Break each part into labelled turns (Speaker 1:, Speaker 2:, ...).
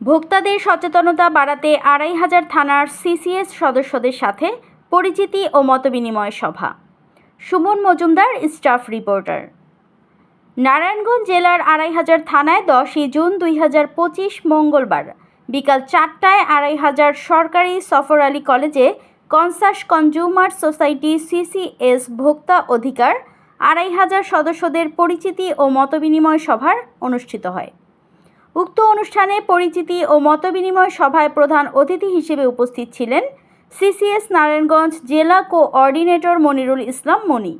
Speaker 1: ভোক্তাদের সচেতনতা বাড়াতে ২৫০০ থানার সিসিএস সদস্যদের সাথে পরিচিতি ও মতবিনিময় সভা। Suman Majumdar, staff reporter. নারায়ণগঞ্জ জেলার ২৫০০ থানায় ১০ই জুন ২০২৫ মঙ্গলবার বিকাল ৪টায় ২৫০০ সরকারি সফর আলী কলেজে কনসাস কনজিউমার সোসাইটি সিসিএস ভোক্তা অধিকার ২৫০০ সদস্যদের পরিচিতি ও মতবিনিময় সভার অনুষ্ঠিত হয়। উক্ত অনুষ্ঠানে পরিচিতি ও মতবিনিময় সভায় প্রধান অতিথি হিসেবে উপস্থিত ছিলেন সিসিএস নারায়ণগঞ্জ জেলা কোঅর্ডিনেটর মনিরুল ইসলাম মনি।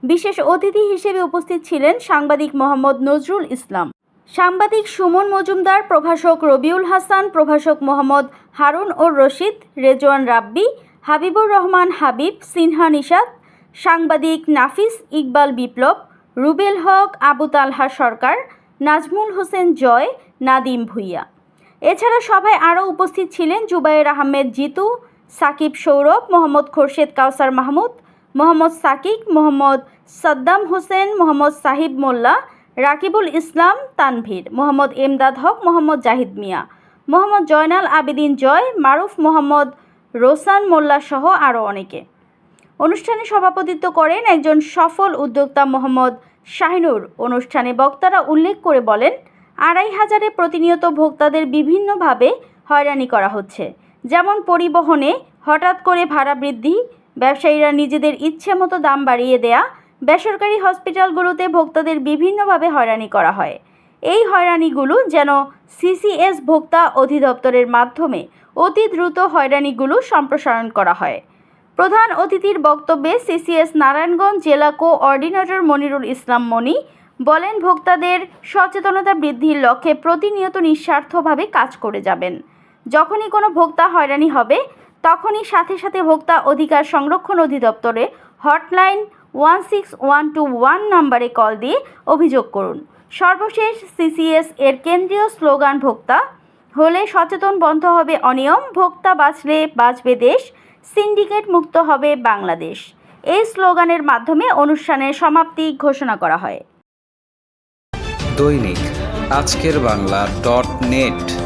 Speaker 1: বিশেষ অতিথি হিসেবে উপস্থিত ছিলেন সাংবাদিক মোহাম্মদ নজরুল ইসলাম, সাংবাদিক সুমন মজুমদার, প্রভাষক রবিউল হাসান, প্রভাষক মোহাম্মদ হারুন ওর রশিদ, রেজওয়ান রাব্বি, হাবিবুর রহমান হাবিব, সিনহা নিশাত, সাংবাদিক নাফিস ইকবাল বিপ্লব, রুবেল হক, আবু তালহা সরকার, নাজমুল হোসেন জয়, নাদিম ভুইয়া। এছাড়া সভায় আরও উপস্থিত ছিলেন জুবায়ের আহমেদ জিতু, সাকিব সৌরভ, মোহাম্মদ খোরশেদ কাউসার মাহমুদ, মোহাম্মদ সাকিক, মোহাম্মদ সাদ্দাম হোসেন, মোহাম্মদ সাহিব মোল্লা, রাকিবুল ইসলাম তানভীর, মোহাম্মদ এমদাদ হক, মোহাম্মদ জাহিদ মিয়া, মোহাম্মদ জয়নাল আবেদিন জয়, মারুফ মোহাম্মদ রোসান মোল্লা সহ আরও অনেকে। অনুষ্ঠানে সভাপতিত্ব করেন একজন সফল উদ্যোক্তা মোহাম্মদ শাহিনুর। অনুষ্ঠানে বক্তারা উল্লেখ করে বলেন, ২৫০০ প্রতিনিয়ত ভোক্তাদের বিভিন্নভাবে হয়রানি করা হচ্ছে, যেমন পরিবহনে হঠাৎ করে ভাড়া বৃদ্ধি, ব্যবসায়ীরা নিজেদের ইচ্ছে মতো দাম বাড়িয়ে দেয়া, বেসরকারি হসপিটালগুলোতে ভোক্তাদের বিভিন্নভাবে হয়রানি করা হয়। এই হয়রানিগুলো যেন সিসিএস ভোক্তা অধিদপ্তরের মাধ্যমে অতি দ্রুত হয়রানিগুলো সম্প্রসারণ করা হয়। প্রধান অতিথির বক্তব্যে সিসিএস নারায়ণগঞ্জ জেলা কোঅর্ডিনেটর মনিরুল ইসলাম মনি বলেন, ভোক্তাদের সচেতনতা বৃদ্ধির লক্ষ্যে প্রতিনিয়ত নিঃস্বার্থভাবে কাজ করে যাবেন। যখনই কোনো ভোক্তা হয়রানি হবে তখনই সাথে সাথে ভোক্তা অধিকার সংরক্ষণ অধিদপ্তরে হটলাইন 16121 নম্বরে কল দিয়ে অভিযোগ করুন। সর্বশেষ সিসিএস এর কেন্দ্রীয় স্লোগান ভোক্তা হলে সচেতন বন্ধ হবে অনিয়ম, ভোক্তা বাঁচলে বাঁচবে দেশ, সিন্ডিকেট মুক্ত হবে বাংলাদেশ। এই স্লোগানের মাধ্যমে অনুষ্ঠানের সমাপ্তি ঘোষণা করা হয়।
Speaker 2: দৈনিক আজকের বাংলা .net